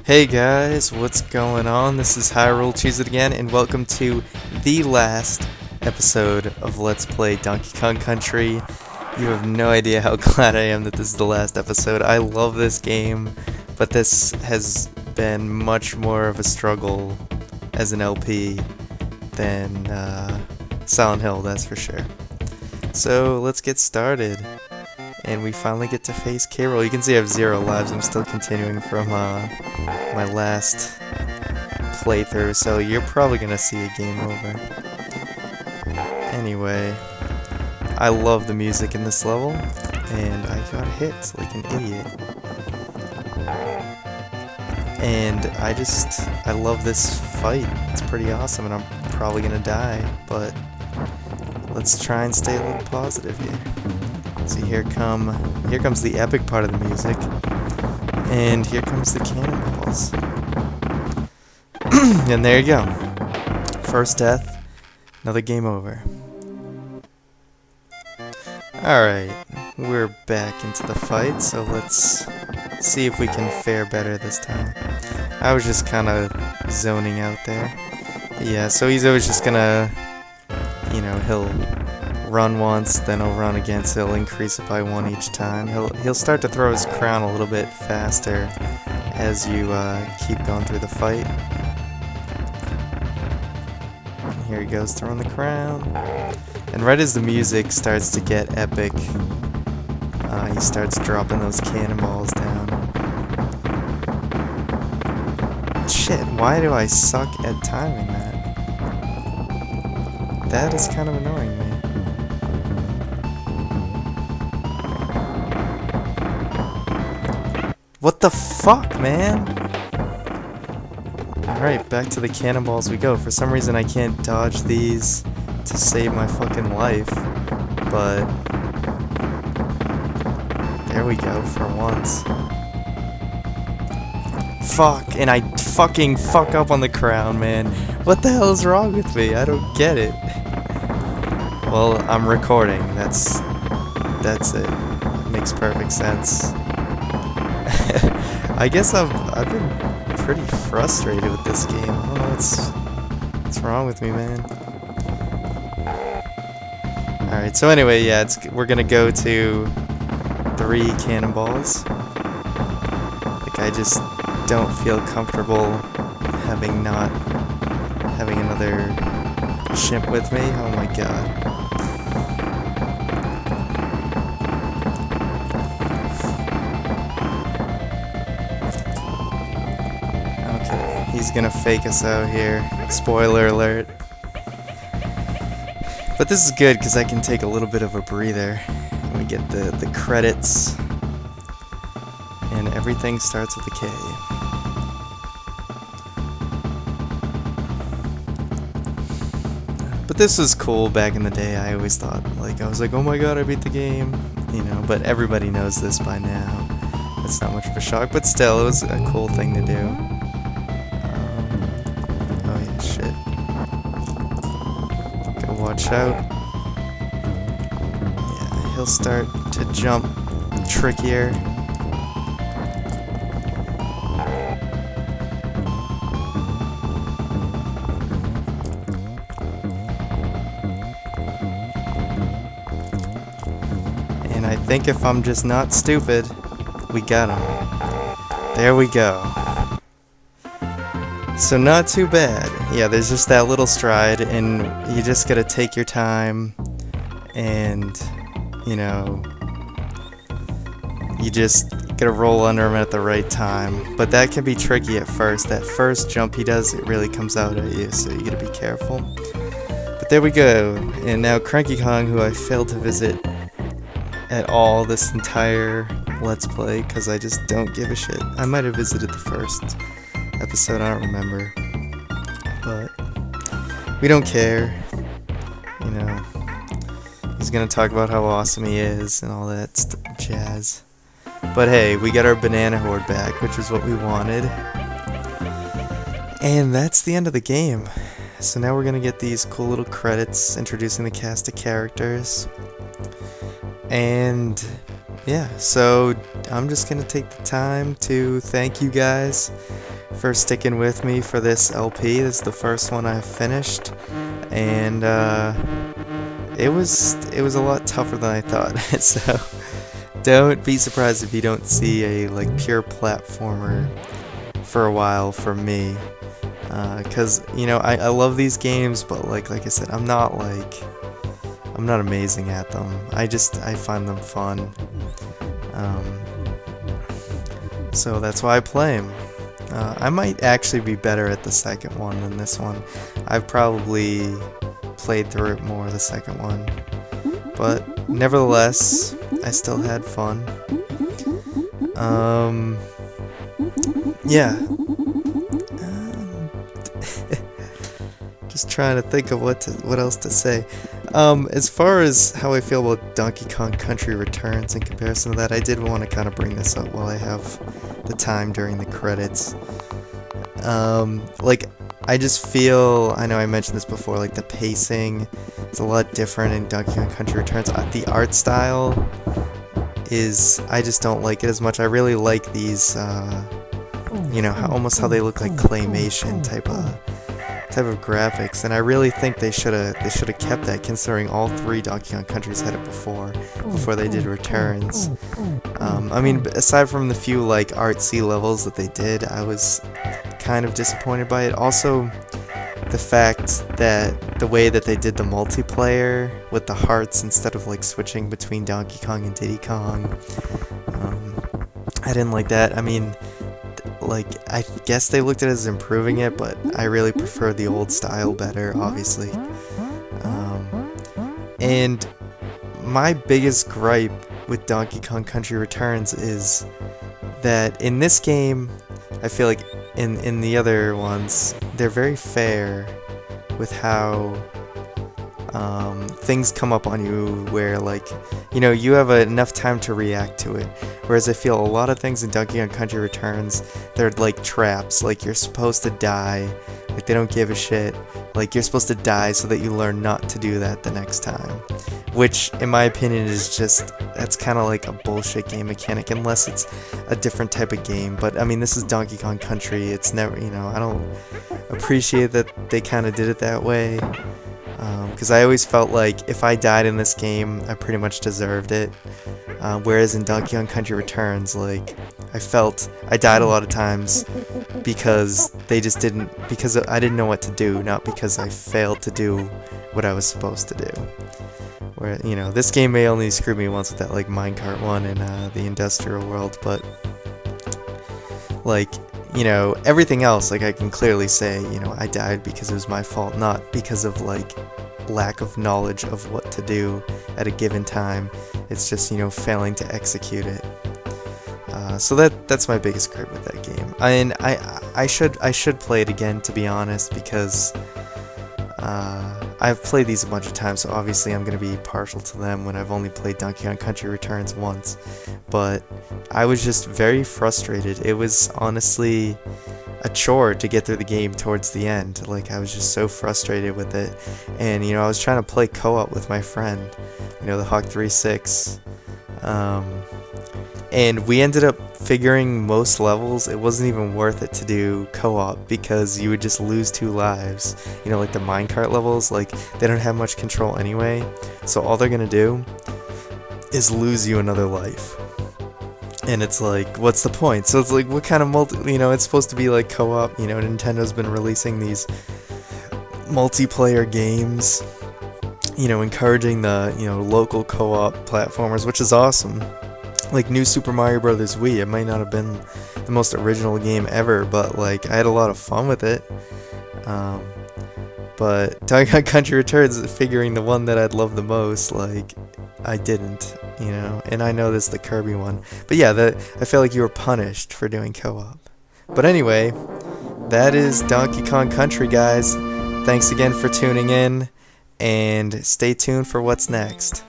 Hey guys, what's going on? This is Rool, choose it again, and welcome to the last episode of Let's Play Donkey Kong Country. You have no idea how glad I am that this is the last episode. I love this game, but this has been much more of a struggle as an LP than Silent Hill, that's for sure. So let's get started. And we finally get to face K-Rool. You can see I have 0 lives. I'm still continuing from my last playthrough, so you're probably gonna see a game over. Anyway, I love the music in this level, and I got hit like an idiot. And I love this fight. It's pretty awesome, and I'm probably gonna die, but let's try and stay a little positive here. So here comes the epic part of the music, and here comes the cannonballs. And there you go. First death, another game over. Alright, we're back into the fight, so let's see if we can fare better this time. I was just kind of zoning out there. Yeah, so he's always just gonna, he'll run once, then he'll run again, so he'll increase it by 1 each time. He'll start to throw his crown a little bit faster as you keep going through the fight. And here he goes throwing the crown. And right as the music starts to get epic, he starts dropping those cannonballs down. Shit, why do I suck at timing that? That is kind of annoying me. What the fuck, man? Alright, back to the cannonballs we go. For some reason I can't dodge these to save my fucking life, but there we go for once. Fuck, and I fucking fuck up on the crown, man. What the hell is wrong with me? I don't get it. Well, I'm recording. That's it. It makes perfect sense. I guess I've been pretty frustrated with this game. I don't know what's wrong with me, man. Alright, so anyway, yeah, we're gonna go to 3 cannonballs. Like, I just don't feel comfortable having another shimp with me. Oh my god. He's gonna fake us out here. Spoiler alert. But this is good because I can take a little bit of a breather. And we get the credits. And everything starts with a K. But this was cool back in the day. I always thought, I was like, oh my god, I beat the game. But everybody knows this by now. It's not much of a shock, but still, it was a cool thing to do. Watch out. Yeah, he'll start to jump trickier. And I think if I'm just not stupid, we got him. There we go. So not too bad. Yeah, there's just that little stride, and you just gotta take your time, and, you just gotta roll under him at the right time. But that can be tricky at first. That first jump he does, it really comes out at you, so you gotta be careful. But there we go. And now Cranky Kong, who I failed to visit at all this entire Let's Play, because I just don't give a shit. I might have visited the first episode, I don't remember, but we don't care. He's gonna talk about how awesome he is and all that jazz. But hey, we got our banana horde back, which is what we wanted, and that's the end of the game. So now we're gonna get these cool little credits introducing the cast of characters, and yeah, so I'm just gonna take the time to thank you guys for sticking with me for this LP. This is the first one I've finished, and it was a lot tougher than I thought. So don't be surprised if you don't see a like pure platformer for a while from me, because I love these games, but like I said, I'm not amazing at them. I find them fun. So that's why I play them. I might actually be better at the second one than this one. I've probably played through it more the second one. But nevertheless, I still had fun. Yeah. Just trying to think of what else to say. As far as how I feel about Donkey Kong Country Returns in comparison to that, I did want to kind of bring this up while I have the time during the credits. I just feel, I know I mentioned this before, like the pacing is a lot different in Donkey Kong Country Returns. The art style I just don't like it as much. I really like these, almost how they look like claymation type of graphics, and I really think they should have kept that, considering all three Donkey Kong Countries had it before they did Returns. Aside from the few like artsy levels that they did, I was kind of disappointed by it. Also, the fact that the way that they did the multiplayer with the hearts instead of like switching between Donkey Kong and Diddy Kong, I didn't like that. I guess they looked at it as improving it, but I really prefer the old style better, obviously. And my biggest gripe with Donkey Kong Country Returns is that in this game, I feel like in the other ones, they're very fair with how things come up on you where, you have enough time to react to it. Whereas I feel a lot of things in Donkey Kong Country Returns, they're like traps. Like, you're supposed to die. Like, they don't give a shit. Like, you're supposed to die so that you learn not to do that the next time. Which, in my opinion, is that's kind of like a bullshit game mechanic, unless it's a different type of game. But, this is Donkey Kong Country. It's never, I don't appreciate that they kind of did it that way. Because I always felt like if I died in this game, I pretty much deserved it. Whereas in Donkey Kong Country Returns, I felt I died a lot of times because because I didn't know what to do, not because I failed to do what I was supposed to do. Where, this game may only screw me once with that, minecart one in the industrial world, but, everything else, I can clearly say, I died because it was my fault, not because of, lack of knowledge of what to do at a given time. It's just, failing to execute it. So that's my biggest gripe with that game. I should play it again, to be honest, because I've played these a bunch of times, so obviously I'm going to be partial to them when I've only played Donkey Kong Country Returns once. But I was just very frustrated. It was honestly a chore to get through the game towards the end. I was just so frustrated with it. And, I was trying to play co-op with my friend, the Hawk36. And we ended up figuring most levels. It wasn't even worth it to do co-op because you would just lose 2 lives. The minecart levels, they don't have much control anyway. So all they're gonna do is lose you another life. And it's what's the point? So it's what kind of it's supposed to be co-op. Nintendo's been releasing these multiplayer games, encouraging the, local co-op platformers, which is awesome. New Super Mario Bros. Wii, it might not have been the most original game ever, but, I had a lot of fun with it. But Donkey Kong Country Returns, figuring the one that I'd love the most, I didn't, and I know this is the Kirby one. But yeah, I feel like you were punished for doing co-op. But anyway, that is Donkey Kong Country, guys. Thanks again for tuning in, and stay tuned for what's next.